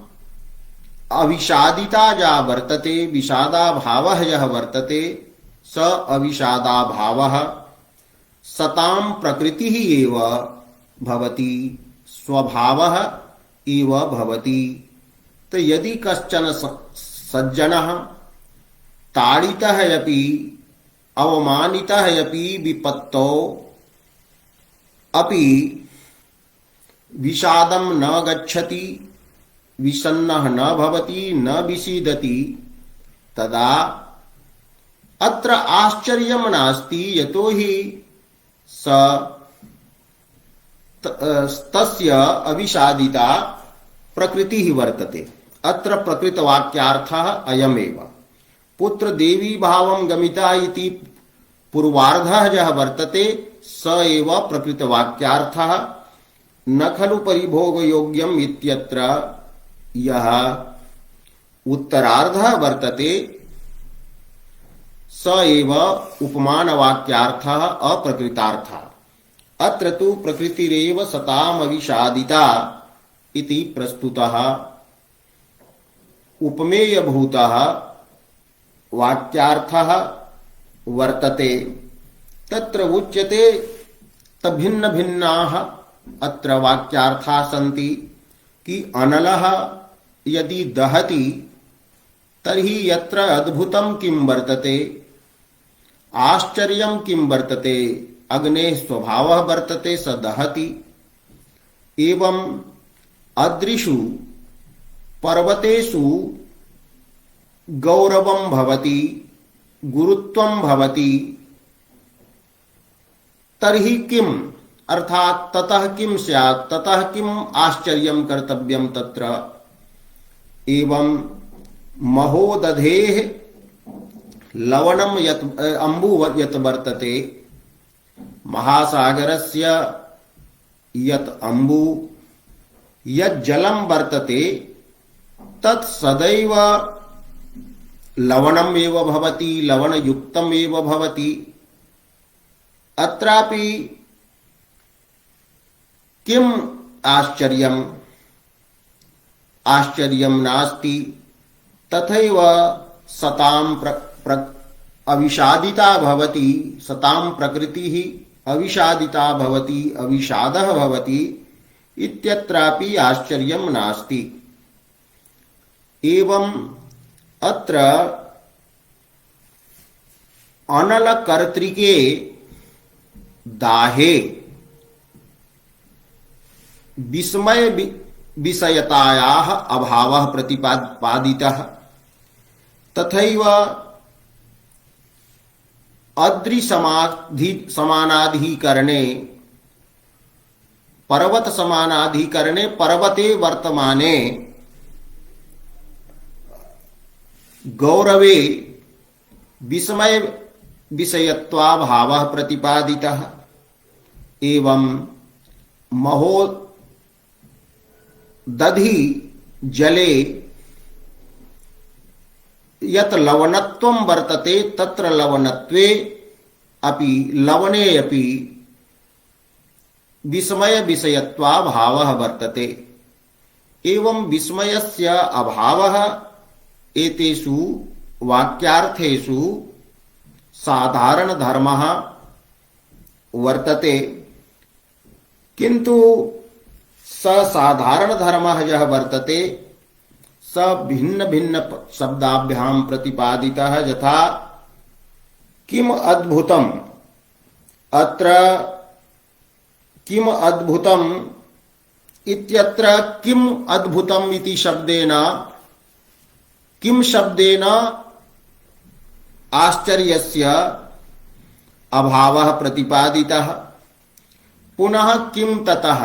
अविषादिता या वर्तते विषादाभावः यः वर्तते स अविषादाभावः सतां प्रकृतिः एव भवति स्वभावः एव भवति। तो यदि कश्चन सज्जनः ताडितः अपि अवमानितः अपि विपत्तौ अपि विषादं न गच्छति विषण्णः न भवति न विषीदति तदा अत्र आश्चर्यं नास्ति यतो हि तस्य अविषादिता प्रकृतिः वर्तते। अत्र प्रकृतवाक्यार्थः अयमेव। पुत्र देवी भावं गमिता इति पूर्वार्धः यः वर्तते स एव प्रकृतवाक्यार्थः न खलु परिभोगयोग्यम् इत्यत्र यः उत्तरार्धः वर्तते स एव उपमानवाक्यार्थः अप्रकृतार्थः। अत्र तु प्रकृतिरेव सताम् अविषादिता इति प्रस्तुतः उपमेयभूतः वाक्यार्थः वर्तते। तत्र उच्यते तभिन्न भिन्नाः अत्र वाक्यार्थाः सन्ति कि अनलः यदि दहति तर्हि यत्र अद्भुतं किं वर्तते आश्चर्यं किं वर्तते अग्नेः स्वभावः वर्तते स दहति। एवं अदृशु पर्वतेषु गौरवं भवति गुरुत्वं भवति तर्हि किम् अर्थात ततः किं स्यात् ततः किम् आश्चर्यं कर्तव्यं तत्र। एवं महोदधेः लवणं यत् अम्बु यत् वर्तते महासागरस्य यत् अम्बु यत् जलं वर्तते तत् सदैव लवणम् एव भवति लवणयुक्तम् एव भवति। अत्रापि किम् आश्चर्यम् आश्चर्यं नास्ति। तथैव सतां अविषादिता भवति सतां प्रकृतिः अविषादिता भवति अविषादः भवति इत्यत्रापि आश्चर्यं नास्ति। एवं अत्र अनलकर्तृके दाहे विस्मय विषयतायाः अभावः प्रतिपादितः। तथैव अद्रि समानाधिकरणे पर्वत समानाधिकरणे पर्वते वर्तमाने गौरवे विस्मय विषयत्वाभावः प्रतिपादितः। एवं दधि जले यत् लवणत्वं वर्तते तत्र लवणत्वे अपि लवणे अपि विस्मय विषयत्वाभावः वर्तते। एवं विस्मयस्य अभावः एतेषु वाक्यार्थेषु साधारण धर्मः वर्तते। किन्तु स साधारण धर्मः यः वर्तते स भिन्न भिन्न शब्दाभ्यां प्रतिपादितः। यथा किम अद्भुतम् अत्र किम अद्भुतम् इत्यत्र किम अद्भुतम् इति शब्देन किम शब्देन आश्चर्यस्य अभावः प्रतिपादितः। पुनः किम ततः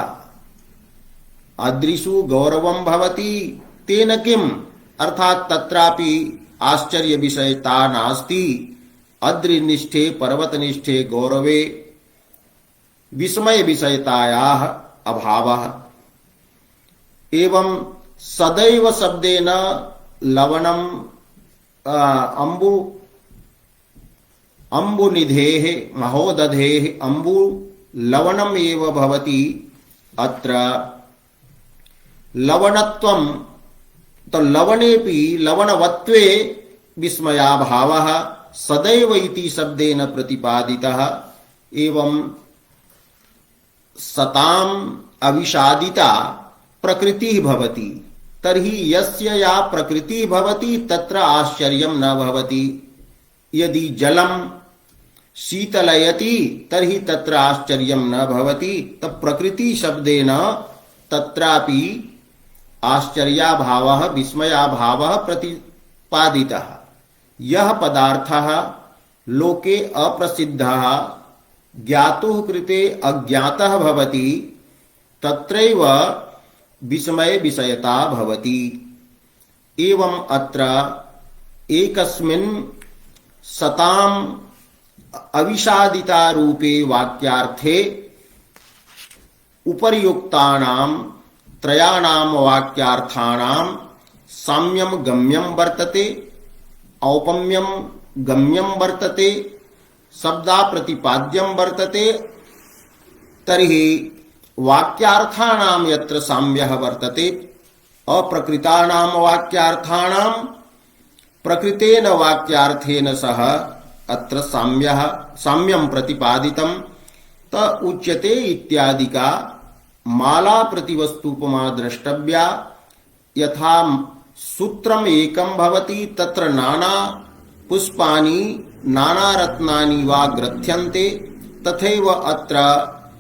अदृशु गौरवं भवति तेन किम अर्थात तत्रापि आश्चर्य विषयता नास्ति। अद्रिनिष्ठे पर्वतनिष्ठे गौरवे विस्मय विषयतायाः अभावः। एवं सदैव शब्देन लवणं अम्बु अम्बुनिधेः महोदधेः अम्बु लवणम् एव भवति। अत्र लवणत्वं तो लवणेपि लवणवत्वे विस्मयाभावः सदैव इति शब्देन प्रतिपादितः। एवं सताम् अविषादिता प्रकृतिः भवति तर्हि यस्य या प्रकृतिः भवति तत्र आश्चर्यं न भवति। यदि जलं शीतलयति तर्हि तत्र आश्चर्यं न भवति। तब प्रकृति शब्देन तत्रापि आश्चर्याभावः विस्मयाभावः प्रतिपादितः। यः पदार्थः लोके अप्रसिद्धः ज्ञातुः कृते अज्ञातः भवति तत्रैव विस्मय विषयता भवति। एवं अत्र एकस्मिन् सताम् अविषादिता रूपे वाक्यार्थे उपर्युक्तानां त्रयाणां वाक्यार्थानां साम्यं गम्यं वर्तते, औपम्यं गम्यं वर्तते, शब्दा प्रतिपाद्यं वर्तते। तर्हि वाक्यार्थानां यत्र साम्यः वर्तते अप्रकृतानां वाक्यार्थानां प्रकृतेन वाक्यार्थेन सह अत्र साम्यं प्रतिपादितं त उच्यते इत्यादिका माला प्रतिवस्तुपमा द्रष्टव्या। यथा सूत्रम् एकं भवति तत्र नाना पुष्पाणि नाना रत्नानि वा ग्रथ्यन्ते तथैव अत्र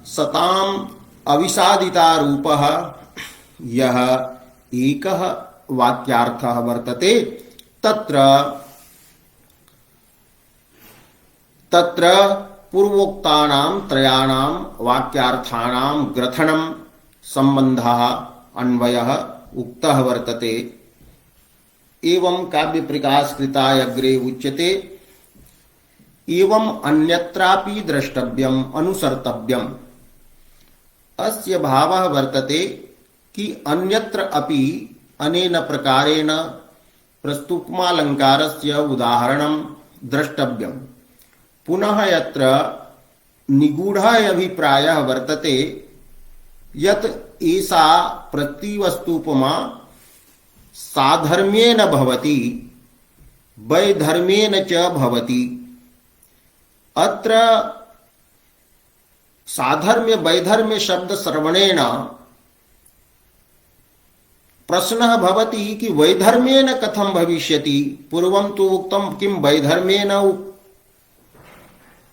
सताम् अविषादिता रूपः यः एकः वाक्यार्थः वर्तते तत्र पूर्वोक्तानां त्रयाणां वाक्यार्थानां ग्रथनं सम्बन्धः अन्वयः उक्तः वर्तते। एवं काव्य प्रकाश कृताय अग्रे उच्यते एवं अन्यत्रापि द्रष्टव्यम् अनुसर्तव्यम्। अस्य भावः वर्तते कि अन्यत्र अपि अनेन प्रकारेण प्रस्तुतमालङ्कारस्य उदाहरणं द्रष्टव्यम्। पुनः यत्र निगूढः अभिप्रायः वर्तते यत् एषा प्रतिवस्तुपमा साधर्म्येन भवति वैधर्म्येन च भवति। अत्र साधर्म्य वैधर्म्य शब्द श्रवणेन प्रश्नः भवति कि वैधर्म्येन कथं भविष्यति। पूर्वं तु उक्तं किं वैधर्म्येन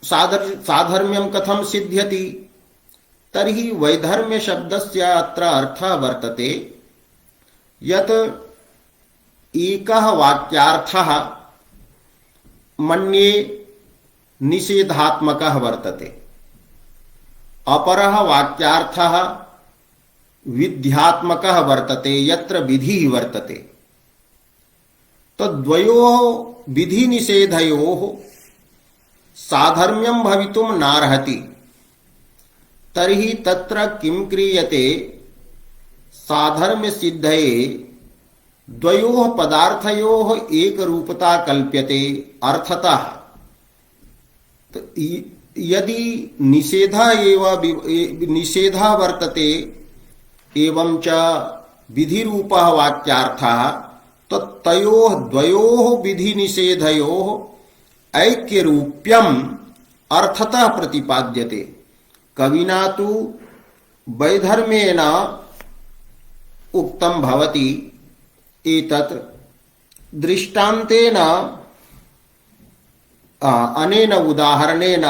साधर्म्यं कथं सिद्ध्यति। तर्हि वैधर्म्य शब्दस्य अत्र अर्थः वर्तते यत् एकः वाक्यार्थः मन्ये निषेधात्मकः वर्तते, अपरः वाक्यार्थः विध्यात्मकः वर्तते यत्र विधिः वर्तते। तो द्वयोः विधि निषेधयोः साधर्म्यं भवितुं नार्हति। तर्हि तत्र किं क्रियते साधर्म्य सिद्धये द्वयोः पदार्थयोः एकरूपता कल्प्यते अर्थतः। यदि निषेधः वर्तते एवं च विधिरूपः वाक्यार्थः तो तयोः द्वयोः विधि निषेधयोः ऐक्यरूप्यम् अर्थतः प्रतिपाद्यते। कविना तु वैधर्म्येन उक्तं भवति एतत् दृष्टान्तेन अनेन उदाहरणेन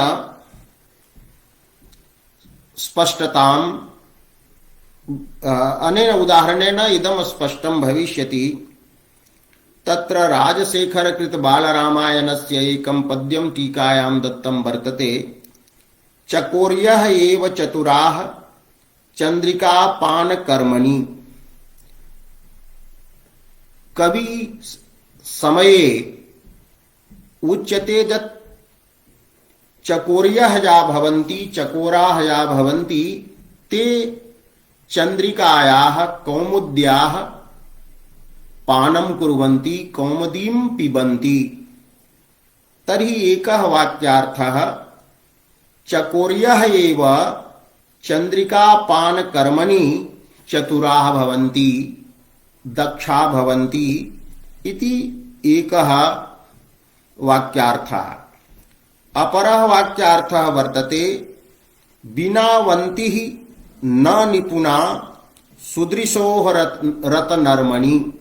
स्पष्टताम् अनेन उदाहरणेन इदं स्पष्टं भविष्यति। तत्र राजशेखरकृत बालरामायणस्य एकं पद्यं टीकायां दत्तं वर्तते। चकोर्यः एव चतुराः चन्द्रिकापानकर्मणि। कवि समये उच्यते यत् चकोर्यः या भवन्ति चकोराः या भवन्ति ते चन्द्रिकायाः कौमुद्याः पानं कुर्वन्ति कौमुदीं पिबन्ति। तर्हि एकः वाक्यार्थः चकोर्यः एव चन्द्रिकापानकर्मणि चतुराः भवन्ति दक्षा भवन्ति इति एकः वाक्यार्थः। अपरः वाक्यार्थः वर्तते बिनावन्तिः न निपुणा सुदृशोः रतनर्मणि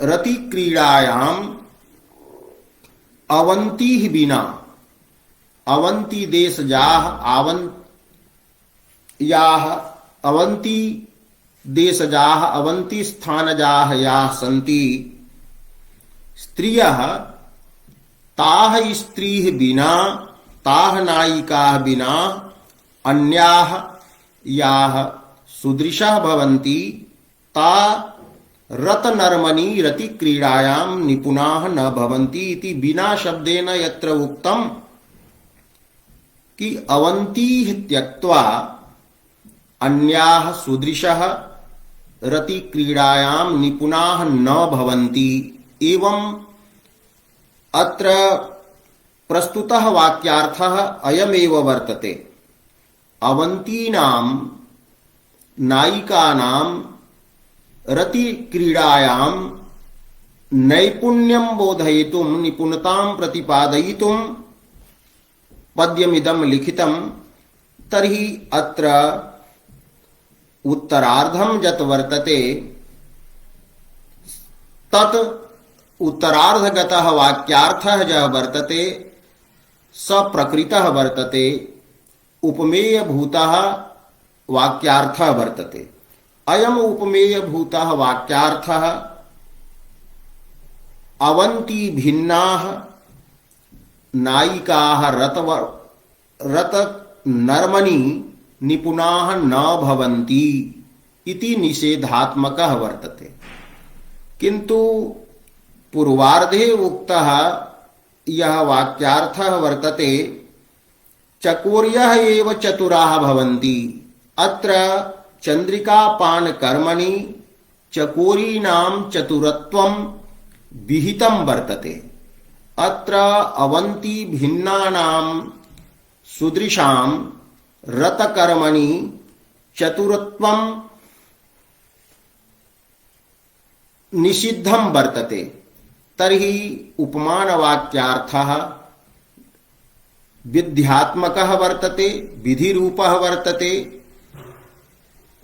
रतिक्रीडायाम् अवन्तिः बिना अवन्ति देशजाः अवन्ति देशजाः अवन्ति स्थानजाः याः सन्ति स्त्रियः ताः स्त्रीः बिना ताः नायिकाः बिना अन्याः याः सुदृशः भवन्ति ता रतनर्मणि रतिक्रीडायां निपुणाः न भवन्ति इति बिना शब्देन यत्र उक्तम् कि अवन्तीः त्यक्त्वा अन्याः सुदृशः रतिक्रीडायां निपुणाः न भवन्ति एवं अत्र प्रस्तुतः वाक्यार्थः अयमेव वर्तते। अवन्तीनां नायिकानां रतिक्रीडायां नैपुण्यं बोधयितुं निपुणतां प्रतिपादयितुं पद्यमिदं लिखितं। तर्हि अत्र उत्तरार्धं यत् वर्तते तत् उत्तरार्धगतः वाक्यार्थः यः वर्तते स प्रकृतः वर्तते, उपमेयभूतः वाक्यार्थः वर्तते। अयम् उपमेयभूतः वाक्यार्थः अवन्ति भिन्नाः नायिकाः रतनर्मणि निपुणाः न भवन्ति इति निषेधात्मकः वर्तते। किन्तु पूर्वार्धे उक्तः यः वाक्यार्थः वर्तते चकोर्यः एव चतुराः भवन्ति। अत्र चन्द्रिकापानकर्मणि चकोरीणां चतुरत्वं विहितं वर्तते। अत्र अवन्ति भिन्नानां सुदृशां रतकर्मणि चतुरत्वं निषिद्धं वर्तते। तर्हि उपमानवाक्यार्थः विध्यात्मकः वर्तते, विधिरूपः वर्तते।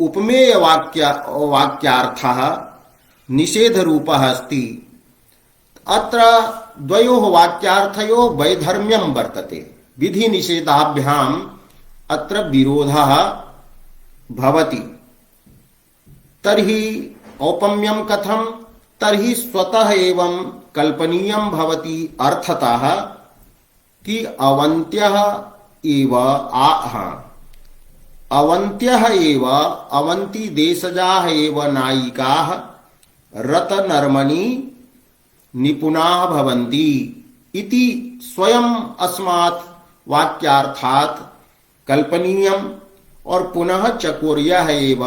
उपमेय वाक्यार्थः निषेधरूपः अस्ति। अत्र द्वयोः वाक्यार्थयोः वैधर्म्यं वर्तते। विधि निषेधाभ्याम् अत्र विरोधः भवति। तर्हि औपम्यं कथं? तर्हि स्वतः एवं कल्पनीयं भवति अर्थतः कि अवन्त्यः एव अवन्ति देशजाः एव नायिकाः रतनर्मणि निपुणाः भवन्ति इति स्वयं अस्मात् वाक्यार्थात् कल्पनीयम्। और पुनः चकोर्यः एव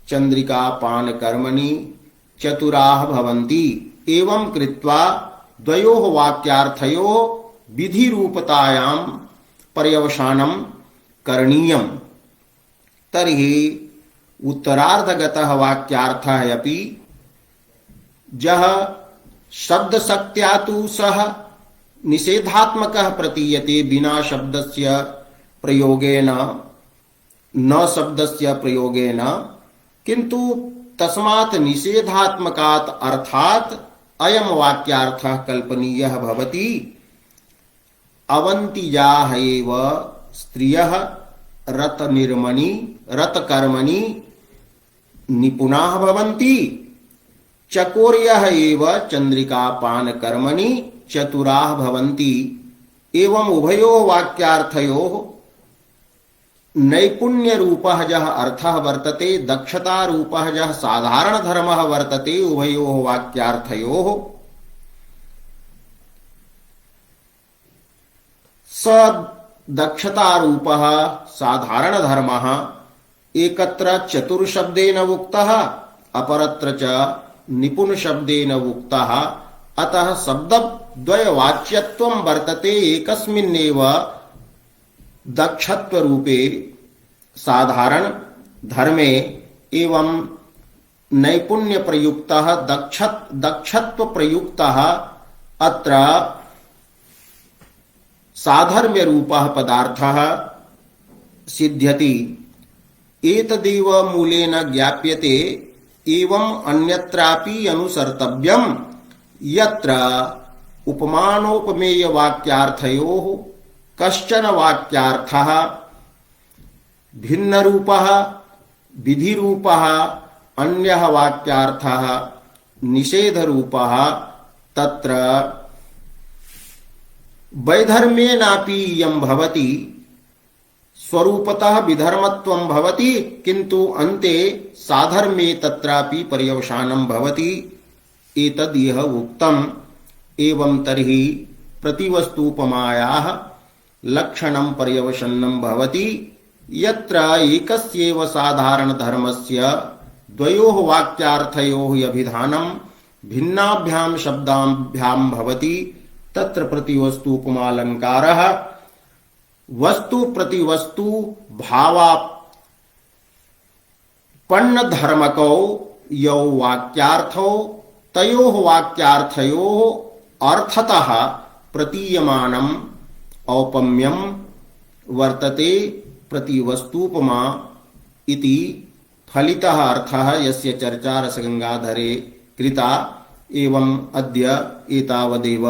चन्द्रिकापानकर्मणि चतुराः भवन्ति एवं कृत्वा द्वयोः वाक्यार्थयोः विधिरूपतायां पर्यवसानं करणीयम्। तर्हि उत्तरार्धगतः वाक्यार्थः अपि यः शब्दशक्त्या तु सः निषेधात्मकः प्रतीयते बिना शब्दस्य प्रयोगेन न शब्दस्य प्रयोगेन, किन्तु तस्मात् निषेधात्मकात् अर्थात् अयं वाक्यार्थः कल्पनीयः भवति। अवन्तिजाः एव स्त्रियः रतकर्मणि निपुणाः भवन्ति, चकोर्यः एव चन्द्रिकापानकर्मणि चतुराः भवन्ति। एवं उभयोः वाक्यार्थयोः नैपुण्यरूपः यः अर्थः वर्तते, दक्षतारूपः यः साधारणधर्मः वर्तते, उभयोः वाक्यार्थयोः स दक्षतारूपः साधारणधर्मः एकत्र चतुर्शब्देन उक्तः, अपरत्र च निपुणशब्देन उक्तः। अतः द्वयवाच्यत्वं वर्तते एकस्मिन्नेव दक्षत्वरूपे साधारण धर्मे एवं नैपुण्य प्रयुक्तः दक्षत्व प्रयुक्तः अत्र साधर्म्य रूपः पदार्थः सिद्ध्यति एतदेव मूलेन ज्ञाप्यते एवं अन्यत्रापि अनुसर्तव्यम् यत्र उपमानोपमेय वाक्यार्थयोः कश्चन वाक्यार्थः भिन्नरूपः विधिरूपः अन्यः वाक्यार्थः निषेधरूपः तत्र वैधर्म्येनापि इयं भवति स्वरूपतः विधर्मत्वं भवति किन्तु अन्ते साधर्म्ये तत्रापि पर्यवसानं भवति एतद् यः उक्तम् एवं तर्हि प्रतिवस्तूपमायाः लक्षणं पर्यवसन्नं भवति यत्र एकस्यैव साधारणधर्मस्य द्वयोः वाक्यार्थयोः अभिधानं भिन्नाभ्यां शब्दाभ्यां भवति तत्र प्रतिवस्तूपमालङ्कारः वस्तु प्रतिवस्तु भावापन्न धर्मकौ यौ वाक्यार्थौ तयोः वाक्यार्थयोः अर्थतः प्रतीयमानम् औपम्यं वर्तते प्रतिवस्तूपमा इति फलितः अर्थः यस्य चर्चा रसगंगाधरे कृता एवं अद्य एतावदेव।